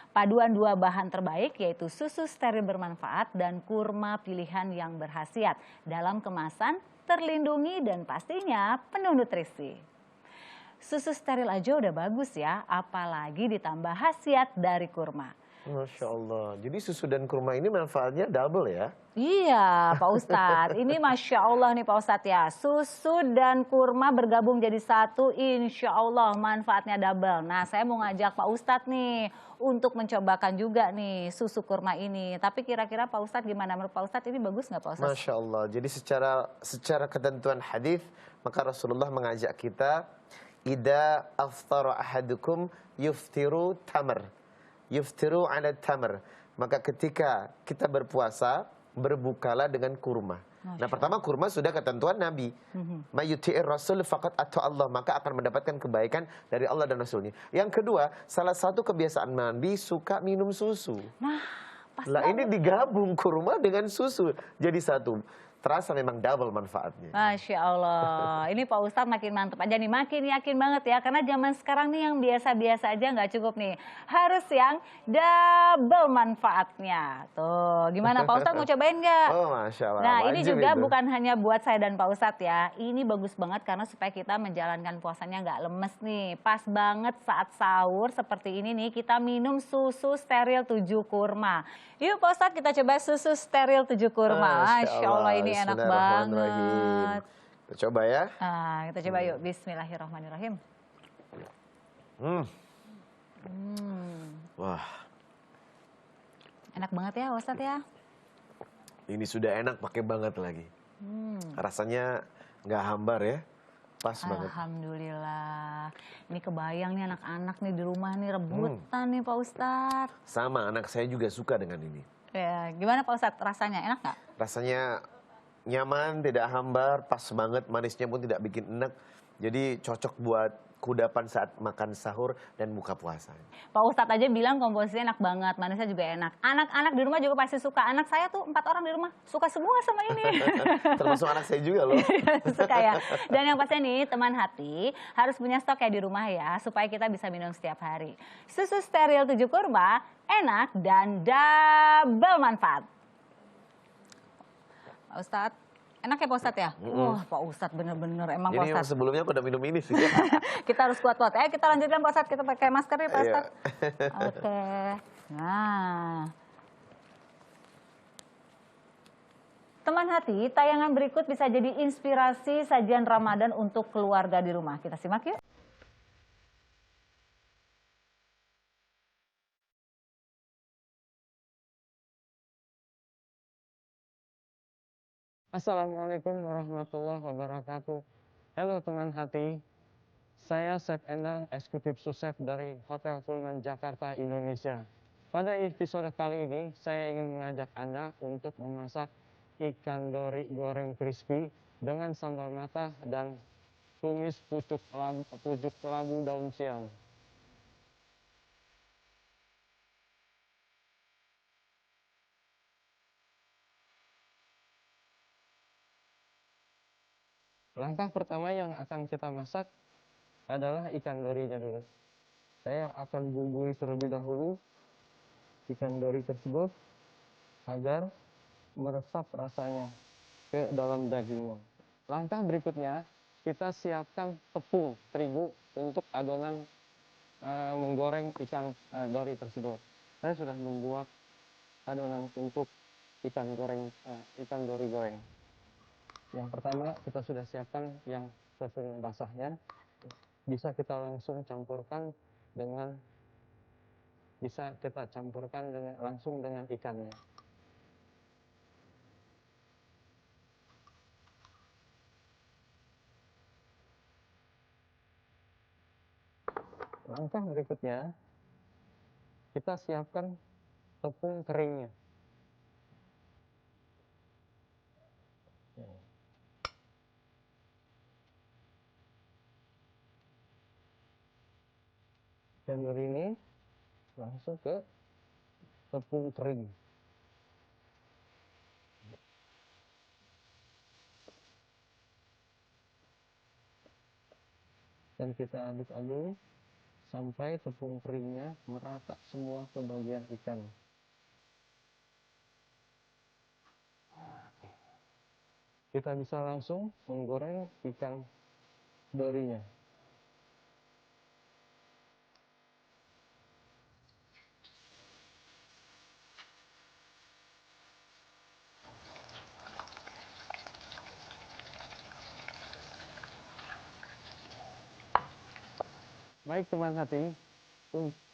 Paduan 2 bahan terbaik yaitu susu steril bermanfaat dan kurma pilihan yang berkhasiat dalam kemasan terlindungi dan pastinya penuh nutrisi. Susu steril aja udah bagus ya, apalagi ditambah khasiat dari kurma. Masya Allah. Jadi susu dan kurma ini manfaatnya double ya? Iya Pak Ustadz, ini Masya Allah nih Pak Ustadz ya. Susu dan kurma bergabung jadi satu, insya Allah manfaatnya double. Nah saya mau ngajak Pak Ustadz nih untuk mencobakan juga nih susu kurma ini. Tapi kira-kira Pak Ustadz gimana menurut Pak Ustadz ini bagus nggak Pak Ustadz? Masya Allah. Jadi secara ketentuan hadis maka Rasulullah mengajak kita, Ida aftara ahadukum yuftiru tamar. Yuftiru ala tamar. Maka ketika kita berpuasa, berbukalah dengan kurma. Nah pertama kurma sudah ketentuan Nabi. Mayuti'ir Rasul faqad atau Allah. Maka akan mendapatkan kebaikan dari Allah dan Rasulnya. Yang kedua, salah satu kebiasaan Nabi suka minum susu. Nah, pas lah ini digabung kurma dengan susu jadi satu. Terasa memang double manfaatnya. Masya Allah, ini Pak Ustadz makin mantep aja nih, makin yakin banget ya. Karena zaman sekarang nih yang biasa-biasa aja nggak cukup nih. Harus yang double manfaatnya. Tuh, gimana Pak Ustadz mau cobain nggak? Oh Masya Allah. Nah ini wajib juga itu. bukan hanya buat saya dan Pak Ustadz ya. Ini bagus banget karena supaya kita menjalankan puasanya nggak lemes nih. Pas banget saat sahur seperti ini nih, kita minum susu steril 7 kurma. Yuk Pak Ustadz kita coba susu steril 7 kurma. Masya Allah ini enak banget. Kita coba ya. Nah, kita coba yuk. Bismillahirrahmanirrahim. Wah, enak banget ya Ustadz ya. ini sudah enak pakai banget lagi. Rasanya nggak hambar ya. Pas banget. Alhamdulillah. Ini kebayang nih anak-anak nih di rumah nih rebutan nih Pak Ustadz. Sama, anak saya juga suka dengan ini. Ya, gimana Pak Ustadz rasanya? Enak nggak? Rasanya nyaman, tidak hambar, pas banget, manisnya pun tidak bikin enek. Jadi cocok buat kudapan saat makan sahur dan buka puasa. Pak Ustadz aja bilang komposisinya enak banget, manisnya juga enak. Anak-anak di rumah juga pasti suka. Anak saya tuh 4 orang di rumah suka semua sama ini. Termasuk anak saya juga loh. Suka ya. Dan yang pasti nih teman hati harus punya stok ya di rumah ya, supaya kita bisa minum setiap hari. Susu steril 7 kurma, enak dan double manfaat. Pak Ustadz, enak ya Pak Ustadz ya? Wah Pak Ustadz bener-bener emang Pak Ini yang Ustadz. sebelumnya aku udah minum ini sih. Kita harus kuat-kuat. Kita lanjutkan Pak Ustadz, kita pakai masker ya Pak Iya. Ustadz. Oke. Nah. Teman hati, tayangan berikut bisa jadi inspirasi sajian Ramadan untuk keluarga di rumah. Kita simak yuk. Assalamualaikum warahmatullahi wabarakatuh. Halo teman hati, saya Chef Endang, eksekutif sous-chef dari Hotel Pullman Jakarta, Indonesia. Pada episode kali ini, saya ingin mengajak Anda untuk memasak ikan dori goreng crispy dengan sambal matah dan tumis pucuk labu daun siam. Langkah pertama yang akan kita masak adalah ikan dorinya dulu. Saya akan bumbui terlebih dahulu ikan dori tersebut agar meresap rasanya ke dalam dagingnya. Langkah berikutnya, kita siapkan tepung terigu untuk adonan menggoreng ikan dori tersebut. Saya sudah membuat adonan untuk ikan dori goreng. Yang pertama kita sudah siapkan yang tepung basahnya, bisa kita campurkan langsung dengan ikannya. Langkah berikutnya, kita siapkan tepung keringnya. Dan dari ini langsung ke tepung kering. Dan kita aduk-aduk sampai tepung keringnya merata semua ke bagian ikan. Kita bisa langsung menggoreng ikan dorinya. Baik teman hati,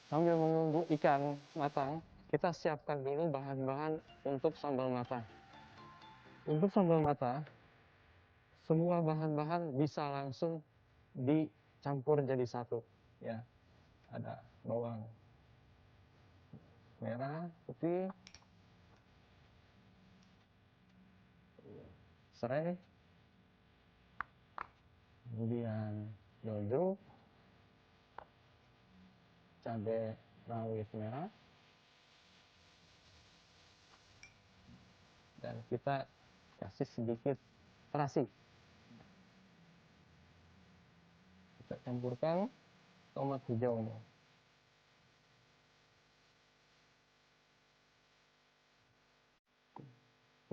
sambil menunggu ikan matang, kita siapkan dulu bahan-bahan untuk sambal matah. Untuk sambal matah, semua bahan-bahan bisa langsung dicampur jadi satu. Ya, ada bawang merah, putih, serai, kemudian dark, cabai rawit merah, dan kita kasih sedikit terasi. Kita campurkan tomat hijaunya.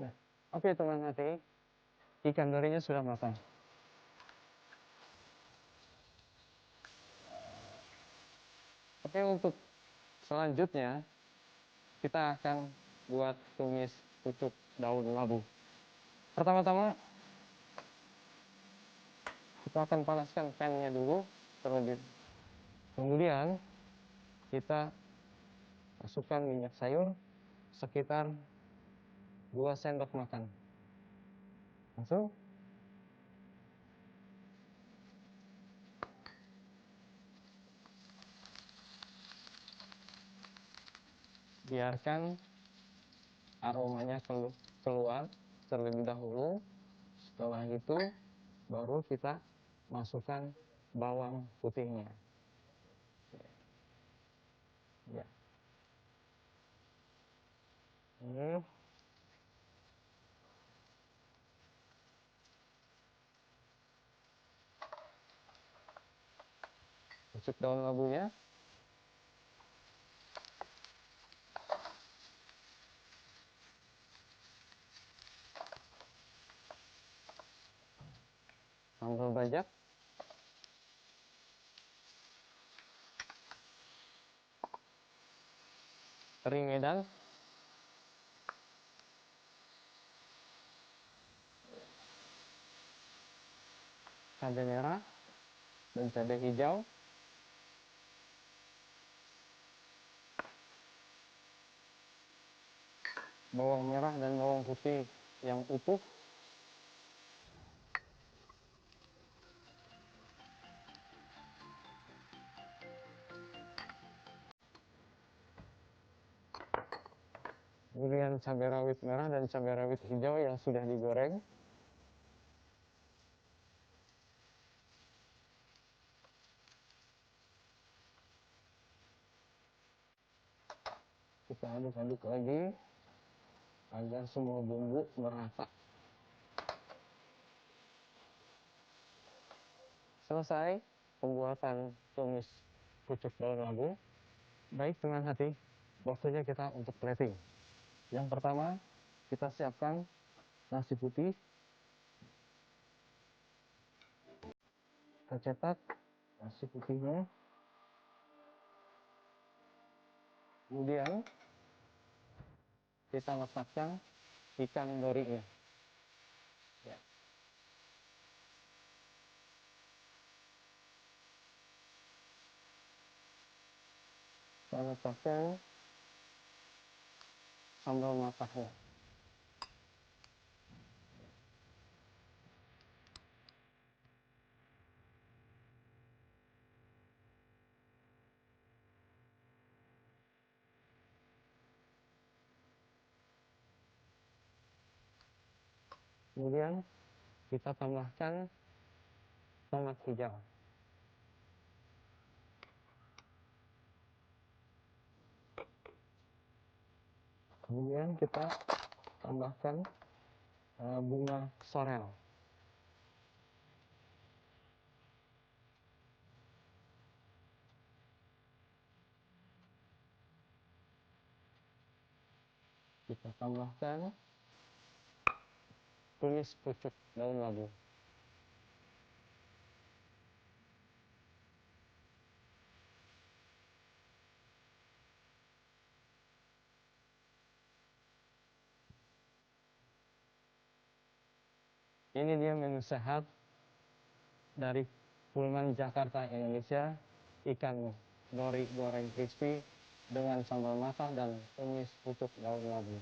Nah, oke teman hati, ikan dorinya sudah matang. Oke, untuk selanjutnya kita akan buat tumis pucuk daun labu. Pertama-tama kita akan panaskan pan-nya dulu terlebih. Kemudian kita masukkan minyak sayur sekitar 2 sendok makan. Langsung biarkan aromanya keluar terlebih dahulu. Setelah itu baru kita masukkan bawang putihnya. Ya. Pucuk daun labunya. Sambal bajak. Teri Medan. Cabai merah dan cabai hijau. Bawang merah dan bawang putih yang utuh. Kemudian dengan cabai rawit merah dan cabai rawit hijau yang sudah digoreng. Kita aduk-aduk lagi agar semua bumbu merata. Selesai pembuatan tumis pucuk daun labu. Baik teman hati, waktunya kita untuk plating. Yang pertama, kita siapkan nasi putih. Kita cetak nasi putihnya. Kemudian kita letakkan ikan dorinya. Ya. Kita letakkan sambal matahnya. Kemudian kita tambahkan tomat hijau. Kemudian kita tambahkan bunga sorel. Kita tambahkan tumis pucuk daun labu. Ini dia menu sehat dari Pullman Jakarta Indonesia, ikan dori goreng crispy dengan sambal matah dan tumis pucuk daun labu.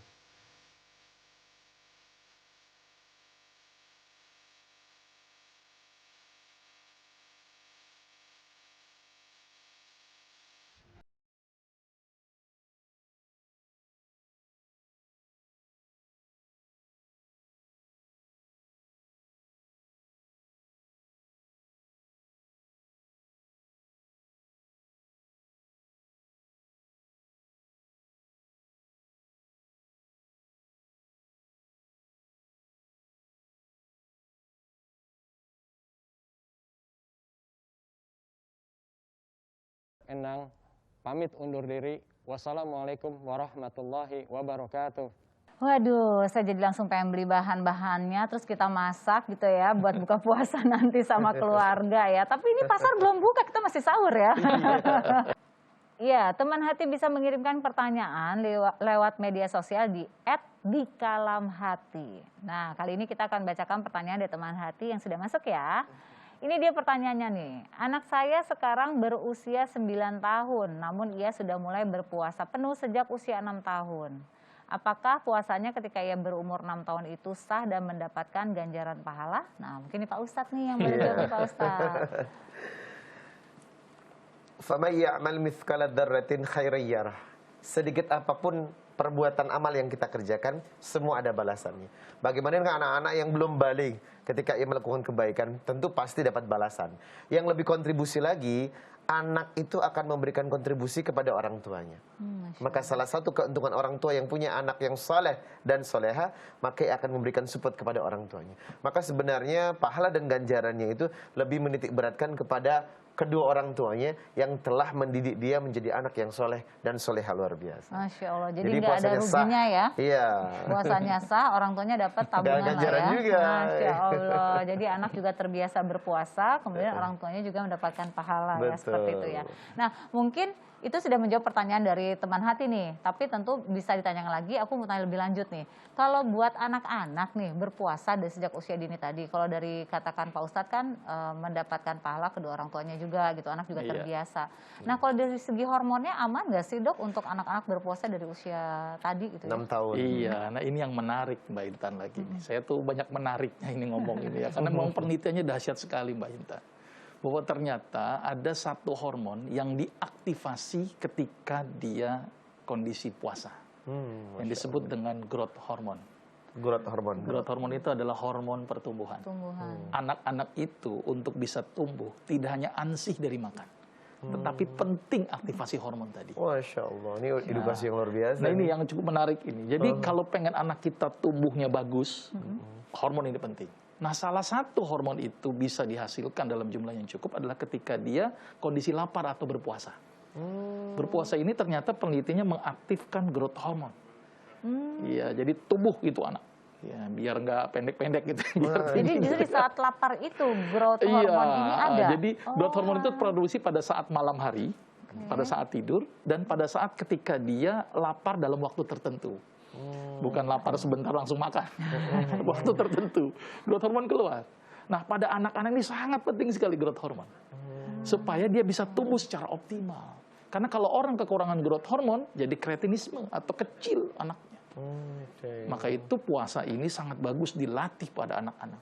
Endang pamit undur diri. Wassalamualaikum warahmatullahi wabarakatuh. Waduh, saya jadi langsung pengen beli bahan-bahannya, terus kita masak gitu ya, buat buka puasa nanti sama keluarga ya. Tapi ini pasar belum buka, kita masih sahur ya. Iya, teman hati bisa mengirimkan pertanyaan lewat media sosial di @dikalamhati. Nah, kali ini kita akan bacakan pertanyaan dari teman hati yang sudah masuk ya. Ini dia pertanyaannya nih, anak saya sekarang berusia 9 tahun, namun ia sudah mulai berpuasa penuh sejak usia 6 tahun. Apakah puasanya ketika ia berumur 6 tahun itu sah dan mendapatkan ganjaran pahala? Nah, mungkin ini Pak Ustadz nih yang boleh jawab, Pak Ustadz. Faman ya'mal mithqala dzarratin khairan yarah. Sedikit apapun perbuatan amal yang kita kerjakan, semua ada balasannya. Bagaimana dengan anak-anak yang belum balik? Ketika ia melakukan kebaikan, tentu pasti dapat balasan. Yang lebih kontribusi lagi, anak itu akan memberikan kontribusi kepada orang tuanya. Maka salah satu keuntungan orang tua yang punya anak yang soleh dan soleha, maka ia akan memberikan support kepada orang tuanya. Maka sebenarnya pahala dan ganjarannya itu lebih menitik beratkan kepada kedua orang tuanya yang telah mendidik dia menjadi anak yang soleh dan soleha luar biasa. Masya Allah, jadi nggak ada ruginya ya? Iya. Puasanya sah, orang tuanya dapat tabungan lah ya. Juga. Masya Allah, jadi anak juga terbiasa berpuasa, kemudian orang tuanya juga mendapatkan pahala. Betul. Ya, seperti itu ya. Nah, mungkin itu sudah menjawab pertanyaan dari teman hati nih, tapi tentu bisa ditanyakan lagi, aku mau tanya lebih lanjut nih. Kalau buat anak-anak nih berpuasa dari sejak usia dini tadi, kalau dari katakan Pak Ustadz kan mendapatkan pahala kedua orang tuanya juga gitu, anak juga terbiasa. Nah, kalau dari segi hormonnya aman nggak sih dok untuk anak-anak berpuasa dari usia tadi gitu? 6 tahun. Iya, nah ini yang menarik Mbak Intan lagi. Saya tuh banyak menariknya ini ngomong ini ya, karena memang penelitiannya dahsyat sekali Mbak Intan. Bahwa ternyata ada satu hormon yang diaktifasi ketika dia kondisi puasa. yang disebut dengan growth hormone. Growth hormone. Growth hormone itu adalah hormon pertumbuhan. Anak-anak itu untuk bisa tumbuh tidak hanya ansih dari makan, tetapi penting aktivasi hormon tadi. Masya Allah, ini edukasi yang luar biasa. Nah ini yang cukup menarik ini. Jadi kalau pengen anak kita tumbuhnya bagus, hormon ini penting. Nah salah satu hormon itu bisa dihasilkan dalam jumlah yang cukup adalah ketika dia kondisi lapar atau berpuasa. Berpuasa ini ternyata penelitinya mengaktifkan growth hormone. Iya, jadi tumbuh gitu anak. Ya, biar nggak pendek-pendek gitu. Jadi justru di saat lapar itu growth hormone ini ada. Jadi growth hormone itu produksi pada saat malam hari, pada saat tidur, dan pada saat ketika dia lapar dalam waktu tertentu. Bukan lapar sebentar langsung makan. Waktu tertentu, growth hormone keluar. Nah, pada anak-anak ini sangat penting sekali growth hormone. Supaya dia bisa tumbuh secara optimal. Karena kalau orang kekurangan growth hormone, jadi kretinisme atau kecil anaknya. Maka itu puasa ini sangat bagus dilatih pada anak-anak.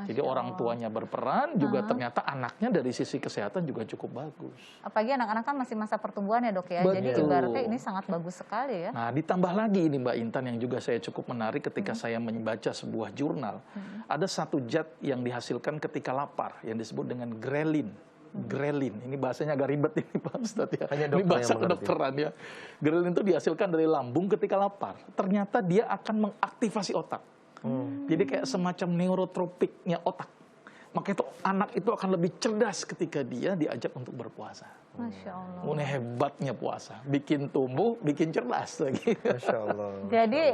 Jadi orang tuanya berperan, juga ternyata anaknya dari sisi kesehatan juga cukup bagus. Apalagi anak-anak kan masih masa pertumbuhan ya dok ya, jadi ibaratnya ini sangat bagus sekali ya. Nah ditambah lagi ini Mbak Intan yang juga saya cukup menarik ketika saya membaca sebuah jurnal. Ada satu zat yang dihasilkan ketika lapar, yang disebut dengan grelin. Grelin, ini bahasanya agak ribet ini Pak Ustadz ya. Ini bahasa kedokteran ya. Grelin itu dihasilkan dari lambung ketika lapar. Ternyata dia akan mengaktifasi otak. Jadi kayak semacam neurotropiknya otak. Maka itu anak itu akan lebih cerdas ketika dia diajak untuk berpuasa. Masya Allah. Ini hebatnya puasa, bikin tumbuh, bikin cerdas lagi. Masya Allah. Jadi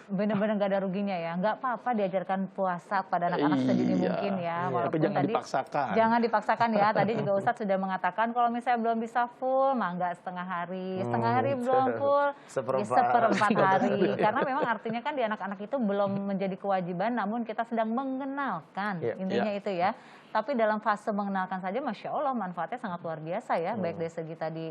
benar-benar nggak ada ruginya ya, nggak apa-apa diajarkan puasa pada anak-anak sedini mungkin ya, walaupun tapi jangan tadi dipaksakan. Jangan dipaksakan ya. Tadi juga Ustadz sudah mengatakan kalau misalnya belum bisa full, mah nggak setengah hari belum full, seperempat hari. Karena memang artinya kan di anak-anak itu belum menjadi kewajiban, namun kita sedang mengenalkan, intinya itu ya. Tapi dalam fase mengenalkan saja, Masya Allah manfaatnya sangat luar biasa ya, baik dari segi tadi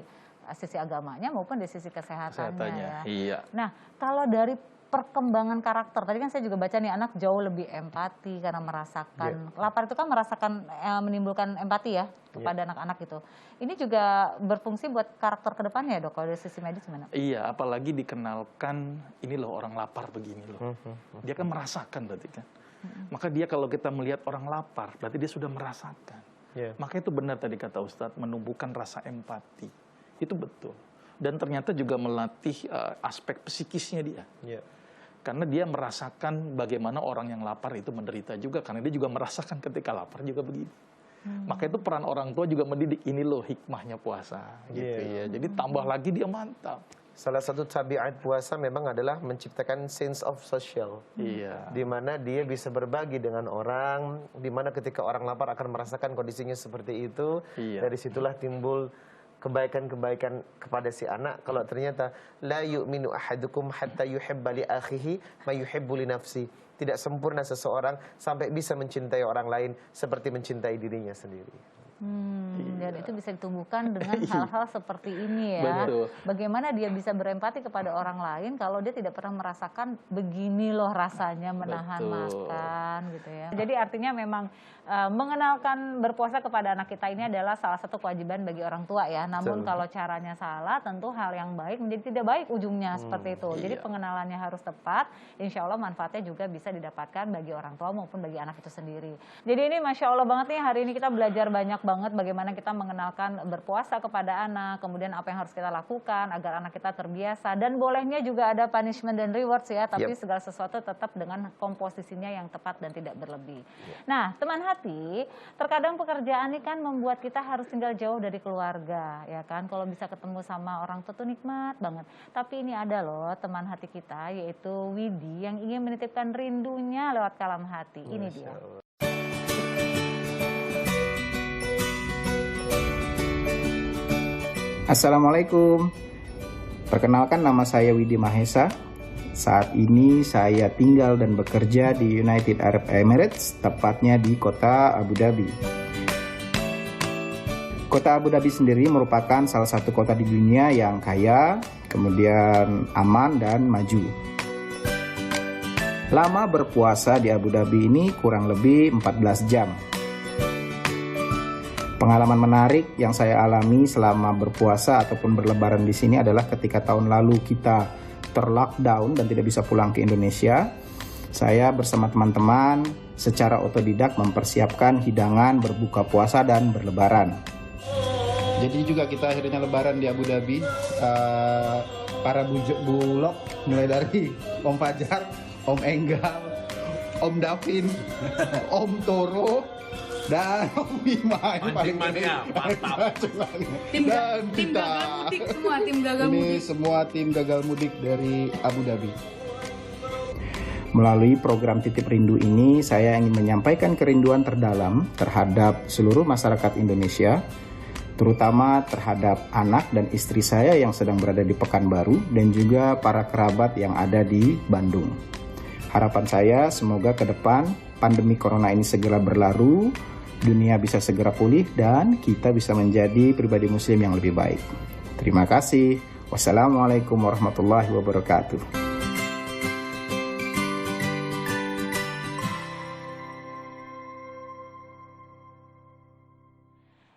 sisi agamanya maupun dari sisi kesehatannya ya. Iya. Nah kalau dari perkembangan karakter, tadi kan saya juga baca nih anak jauh lebih empati karena merasakan lapar itu kan menimbulkan empati ya kepada anak-anak itu. Ini juga berfungsi buat karakter kedepannya ya dok, kalau dari sisi medis gimana? Iya, apalagi dikenalkan ini loh orang lapar begini loh. Dia kan merasakan berarti kan. Maka dia kalau kita melihat orang lapar, berarti dia sudah merasakan. Maka itu benar tadi kata Ustadz, menumbuhkan rasa empati. Itu betul. Dan ternyata juga melatih aspek psikisnya dia. Karena dia merasakan bagaimana orang yang lapar itu menderita juga. Karena dia juga merasakan ketika lapar juga begini. Maka itu peran orang tua juga mendidik, ini loh hikmahnya puasa. Gitu ya. Jadi tambah lagi dia mantap. Salah satu tabiat puasa memang adalah menciptakan sense of social. Di mana dia bisa berbagi dengan orang, di mana ketika orang lapar akan merasakan kondisinya seperti itu. Dari situlah timbul kebaikan-kebaikan kepada si anak. Kalau ternyata la yu'minu ahadukum hatta yuhibba li akhihi ma yuhibbu li nafsi. Tidak sempurna seseorang sampai bisa mencintai orang lain seperti mencintai dirinya sendiri. Dan itu bisa ditumbuhkan dengan hal-hal seperti ini ya. Bagaimana dia bisa berempati kepada orang lain kalau dia tidak pernah merasakan begini loh rasanya menahan makan gitu ya. Jadi artinya memang mengenalkan berpuasa kepada anak kita ini adalah salah satu kewajiban bagi orang tua ya. Namun kalau caranya salah, tentu hal yang baik menjadi tidak baik ujungnya seperti itu. Jadi pengenalannya harus tepat, insya Allah manfaatnya juga bisa didapatkan bagi orang tua maupun bagi anak itu sendiri. Jadi ini Masya Allah banget nih, hari ini kita belajar banyak banget bagaimana kita mengenalkan berpuasa kepada anak, kemudian apa yang harus kita lakukan agar anak kita terbiasa, dan bolehnya juga ada punishment dan rewards ya, tapi segala sesuatu tetap dengan komposisinya yang tepat dan tidak berlebih. Nah teman hati, terkadang pekerjaan ini kan membuat kita harus tinggal jauh dari keluarga ya kan, kalau bisa ketemu sama orang tua tuh nikmat banget. Tapi ini ada loh teman hati kita, yaitu Widi yang ingin menitipkan rindunya lewat kalam hati. Ini dia. Assalamualaikum. Perkenalkan, nama saya Widi Mahesa. Saat ini saya tinggal dan bekerja di United Arab Emirates, tepatnya di kota Abu Dhabi. Kota Abu Dhabi sendiri merupakan salah satu kota di dunia yang kaya, kemudian aman dan maju. Lama berpuasa di Abu Dhabi ini kurang lebih 14 jam. Pengalaman menarik yang saya alami selama berpuasa ataupun berlebaran di sini adalah ketika tahun lalu kita terlockdown dan tidak bisa pulang ke Indonesia, saya bersama teman-teman secara otodidak mempersiapkan hidangan berbuka puasa dan berlebaran. Jadi juga kita akhirnya lebaran di Abu Dhabi. Para bulog mulai dari Om Fajar, Om Enggal, Om Davin, Om Toro, dan Om Bima ini paling mantap. Tim kita. gagal mudik semua, tim gagal Ini mudik. semua tim gagal mudik dari Abu Dhabi. Melalui program Titip Rindu ini, saya ingin menyampaikan kerinduan terdalam terhadap seluruh masyarakat Indonesia, terutama terhadap anak dan istri saya yang sedang berada di Pekanbaru dan juga para kerabat yang ada di Bandung. Harapan saya semoga ke depan pandemi corona ini segera berlalu, dunia bisa segera pulih dan kita bisa menjadi pribadi muslim yang lebih baik. Terima kasih. Wassalamualaikum warahmatullahi wabarakatuh.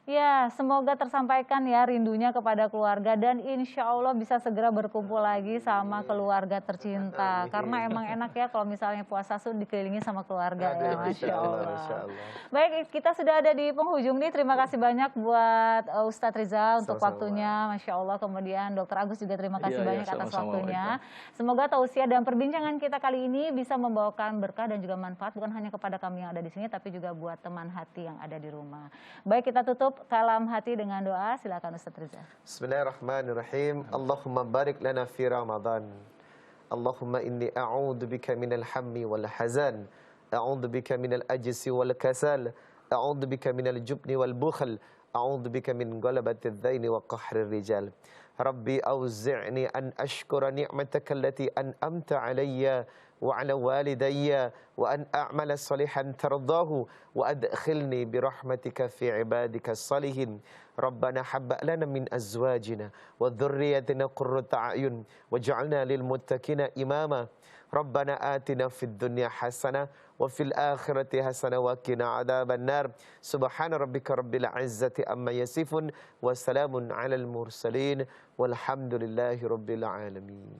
Ya, semoga tersampaikan ya rindunya kepada keluarga dan insya Allah bisa segera berkumpul lagi sama keluarga tercinta. Karena emang enak ya kalau misalnya puasa dikelilingi sama keluarga ya, Masya Allah. Baik, kita sudah ada di penghujung nih. Terima kasih banyak buat Ustadz Rizal untuk waktunya, Masya Allah. Kemudian Dr. Agus juga terima kasih banyak atas waktunya. Semoga tausiah dan perbincangan kita kali ini bisa membawakan berkah dan juga manfaat bukan hanya kepada kami yang ada di sini, tapi juga buat teman hati yang ada di rumah. Baik, kita tutup kalam hati dengan doa. Silakan Ustadz Rizal. Bismillahirrahmanirrahim. Allahumma barik lana fi Ramadan. Allahumma inni a'udzu bika minal hammi wal hazan. A'udzu bika minal ajzi wal kasal. A'udzu bika minal jubni wal bukhl. A'udzu bika min ghalabati adh-dhaini wa qahri rijal. Rabbi awzi'ni an ashkura ni'mataka allati an'amta 'alayya وعلى والدي وأن أعمل صالحا ترضاه وأدخلني برحمتك في عبادك الصالحين ربنا هب لنا من أزواجنا وذريتنا قرة أعين واجعلنا للمتقين إماما ربنا آتنا في الدنيا حسنة وفي الآخرة حسنة وقنا عذاب النار سبحان ربك رب العزة أما يصفون وسلام على المرسلين والحمد لله رب العالمين.